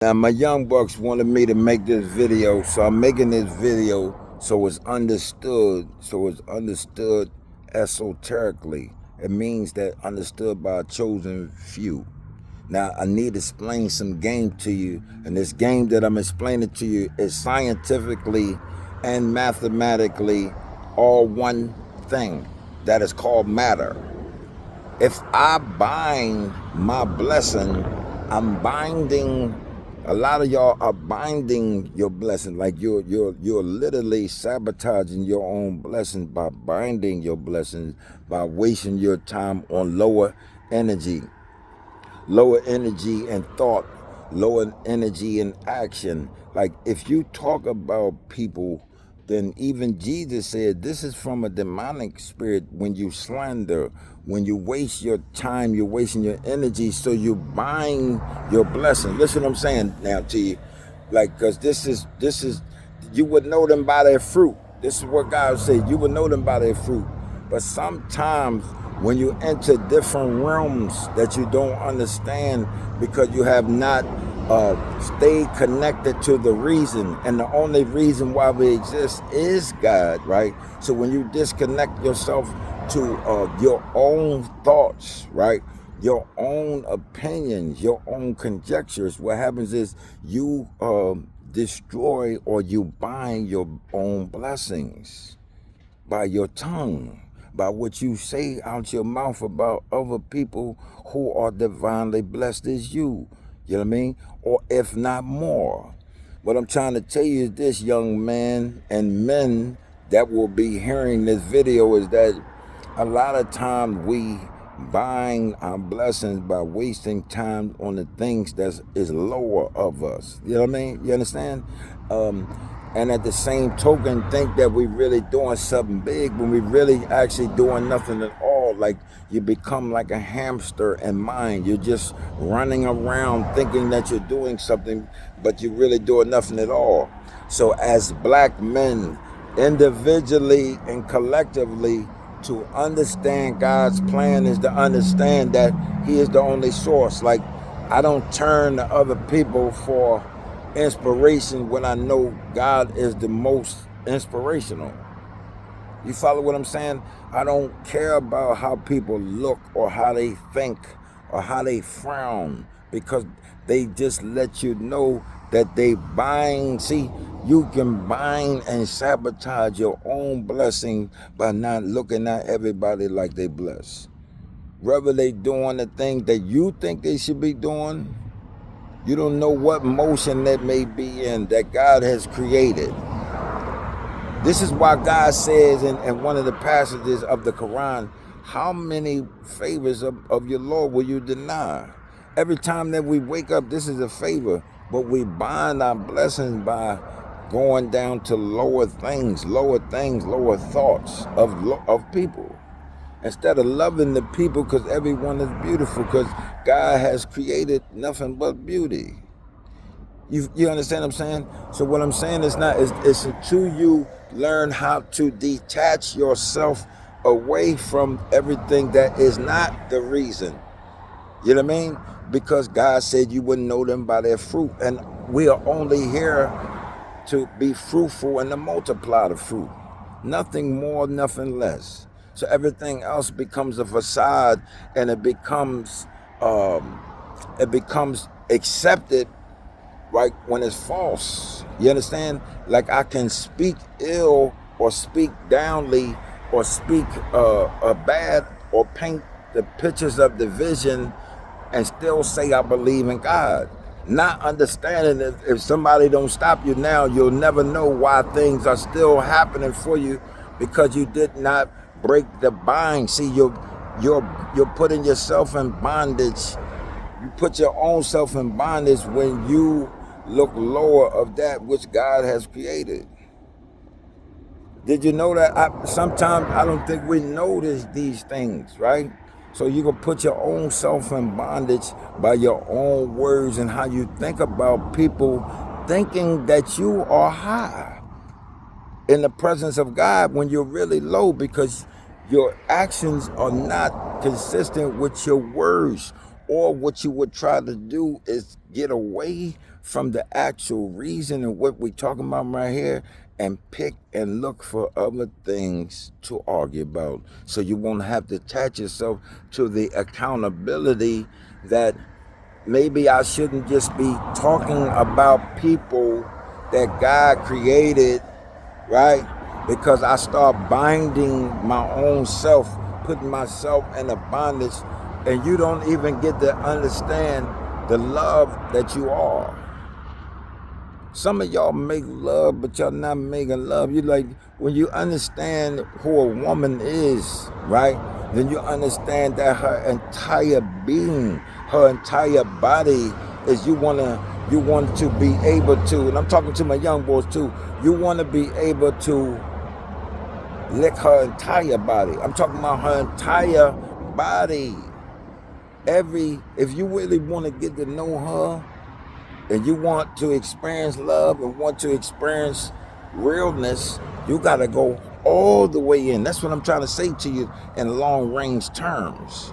Now my young bucks wanted me to make this video, so I'm making this video so it's understood. So it's understood esoterically. It means that understood by a chosen few. Now I need to explain some game to you, and this game that I'm explaining to you is scientifically and mathematically all one thing that is called matter. If I bind my blessing, I'm binding. A lot of y'all are binding your blessing, like you're literally sabotaging your own blessings by binding your blessings, by wasting your time on lower energy and thought, lower energy and action. Like if you talk about people, then even Jesus said this is from a demonic spirit. When you slander, when you waste your time, you're wasting your energy, so you bind your blessing. Listen what I'm saying now to you. Like, because this is you would know them by their fruit. This is what God said. You would know them by their fruit. But sometimes when you enter different realms that you don't understand because you have not stayed connected to the reason, and the only reason why we exist is God, right? So when you disconnect yourself to your own thoughts, right? Your own opinions, your own conjectures, what happens is you destroy or you bind your own blessings by your tongue, by what you say out your mouth about other people who are divinely blessed as you. You know what I mean? Or if not more. What I'm trying to tell you is this, young man and men that will be hearing this video, is that a lot of times we buying our blessings by wasting time on the things that is lower of us. You know what I mean? You understand? And at the same token, think that we really doing something big when we really actually doing nothing at all. Like you become like a hamster in mind. You're just running around thinking that you're doing something, but you're really doing nothing at all. So as black men, individually and collectively, to understand God's plan is to understand that He is the only source. Like, I don't turn to other people for inspiration when I know God is the most inspirational. You follow what I'm saying? I don't care about how people look or how they think or how they frown, because they just let you know that they bind. See, you can bind and sabotage your own blessing by not looking at everybody like they blessed. Whether they doing the thing that you think they should be doing, you don't know what motion that may be in that God has created. This is why God says in one of the passages of the Quran, how many favors of your Lord will you deny? Every time that we wake up, this is a favor, but we bind our blessings by going down to lower things, lower thoughts of people. Instead of loving the people, because everyone is beautiful, because God has created nothing but beauty. You understand what I'm saying? So what I'm saying is not, it's until you learn how to detach yourself away from everything that is not the reason. You know what I mean? Because God said you wouldn't know them by their fruit. And we are only here to be fruitful and to multiply the fruit. Nothing more, nothing less. So everything else becomes a facade, and it becomes accepted, right, when it's false. You understand? Like I can speak ill or speak downly or speak bad or paint the pictures of division and still say I believe in God. Not understanding that if somebody don't stop you now, you'll never know why things are still happening for you, because you did not break the bind. See, you're putting yourself in bondage. You put your own self in bondage when you look lower of that which God has created. Did you know that? Sometimes I don't think we notice these things, right? So you can put your own self in bondage by your own words and how you think about people, thinking that you are high in the presence of God when you're really low, because your actions are not consistent with your words, Or what you would try to do is get away from the actual reason and what we're talking about right here and pick and look for other things to argue about. So you won't have to attach yourself to the accountability that maybe I shouldn't just be talking about people that God created, right? Because I start binding my own self, putting myself in a bondage, and you don't even get to understand the love that you are. Some of y'all make love, but y'all not making love. You like, when you understand who a woman is, right? Then you understand that her entire being, her entire body is you want to be able to, and I'm talking to my young boys too, you want to be able to lick her entire body. I'm talking about her entire body. If you really want to get to know her, and you want to experience love and want to experience realness, you got to go all the way in. That's what I'm trying to say to you in long range terms.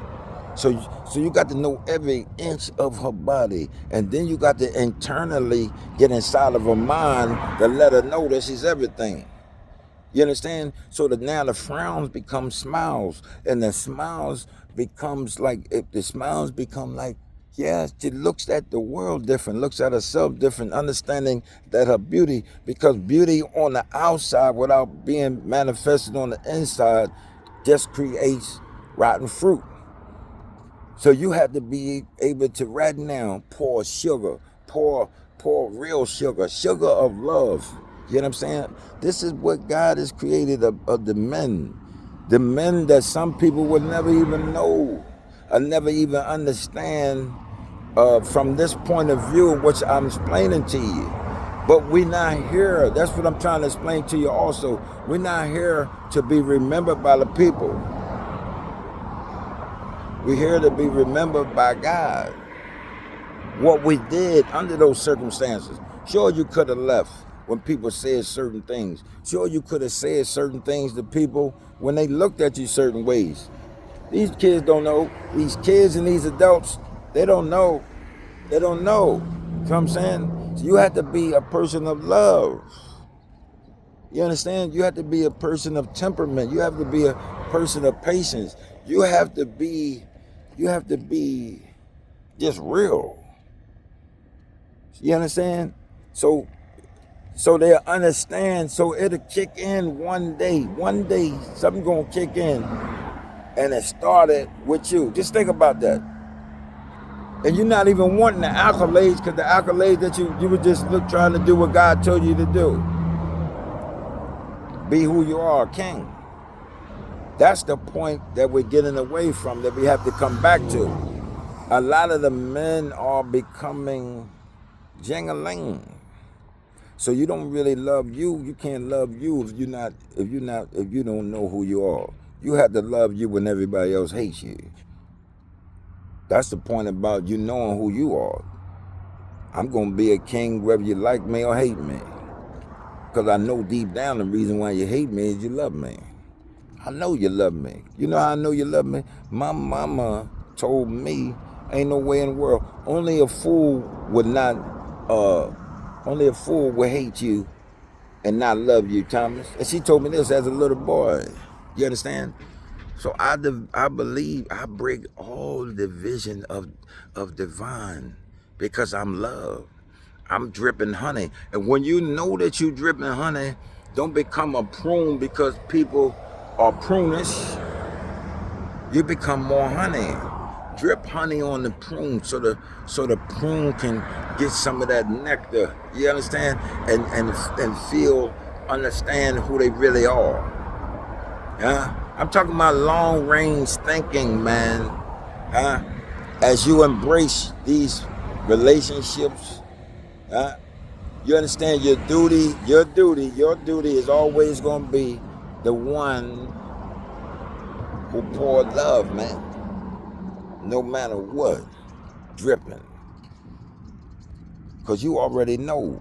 So you got to know every inch of her body, and then you got to internally get inside of her mind to let her know that she's everything. You understand? So that now the frowns become smiles, and the smiles becomes like, if the smiles become like, yeah, she looks at the world different, looks at herself different, understanding that her beauty, because beauty on the outside without being manifested on the inside just creates rotten fruit. So you have to be able to right now pour sugar, pour real sugar, sugar of love. You know what I'm saying? This is what God has created of the men that some people would never even know or never even understand from this point of view, which I'm explaining to you. But we're not here. That's what I'm trying to explain to you also. We're not here to be remembered by the people. We're here to be remembered by God. What we did under those circumstances. Sure, you could have left when people said certain things. Sure, you could have said certain things to people when they looked at you certain ways. These kids don't know. These kids and these adults, they don't know. They don't know. You know what I'm saying? So you have to be a person of love. You understand? You have to be a person of temperament. You have to be a person of patience. You have to be just real. You understand? So they'll understand. So it'll kick in one day. One day, something gonna kick in. And it started with you. Just think about that. And you're not even wanting the accolades, because the accolades that you were just trying to do what God told you to do. Be who you are, king. That's the point that we're getting away from, that we have to come back to. A lot of the men are becoming jingling. So you don't really love you. You can't love you if you don't know who you are. You have to love you when everybody else hates you. That's the point about you knowing who you are. I'm going to be a king whether you like me or hate me. Because I know deep down the reason why you hate me is you love me. I know you love me. You know how I know you love me? My mama told me, ain't no way in the world. Only a fool would hate you and not love you, Thomas. And she told me this as a little boy. You understand? So I believe I break all division of divine, because I'm love. I'm dripping honey. And when you know that you dripping honey, don't become a prune because people are prunish. You become more honey. Drip honey on the prune so the prune can get some of that nectar. You understand? And feel, understand who they really are. Huh? I'm talking about long range thinking, man. Huh? As you embrace these relationships, huh? You understand your duty is always gonna be the one who poured love, man. No matter what, dripping. Cause you already know,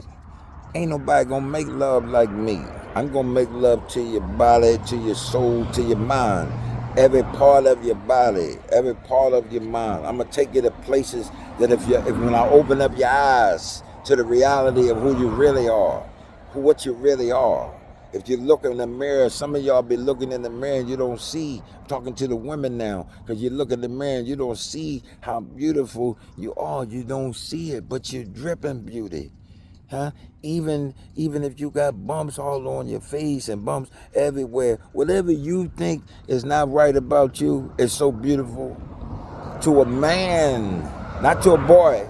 ain't nobody gonna make love like me. I'm gonna make love to your body, to your soul, to your mind. every part of your body, every part of your mind. I'm gonna take you to places that if when I open up your eyes to the reality of who you really are, what you really are. If you look in the mirror, some of y'all be looking in the mirror and you don't see. I'm talking to the women now, because you look in the mirror and you don't see how beautiful you are. You don't see it, but you're dripping beauty. Huh? Even if you got bumps all on your face and bumps everywhere, whatever you think is not right about you is so beautiful to a man, not to a boy,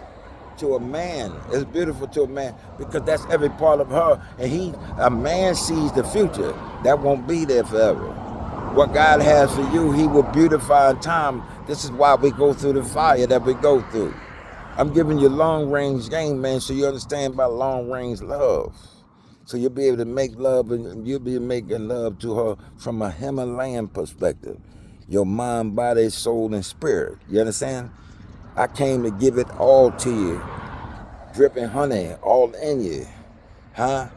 to a man. It's beautiful to a man because that's every part of her. And a man sees the future. That won't be there forever. What God has for you, he will beautify in time. This is why we go through the fire that we go through. I'm giving you long range game, man, so you understand about long range love. So you'll be able to make love, and you'll be making love to her from a Himalayan perspective. Your mind, body, soul, and spirit. You understand? I came to give it all to you. Dripping honey all in you. Huh?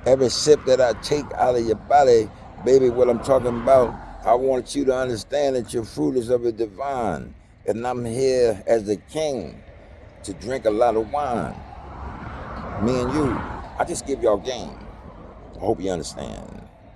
Every sip that I take out of your body, baby, what I'm talking about, I want you to understand that your fruit is of the divine. And I'm here as the king to drink a lot of wine. Me and you, I just give y'all game. I hope you understand.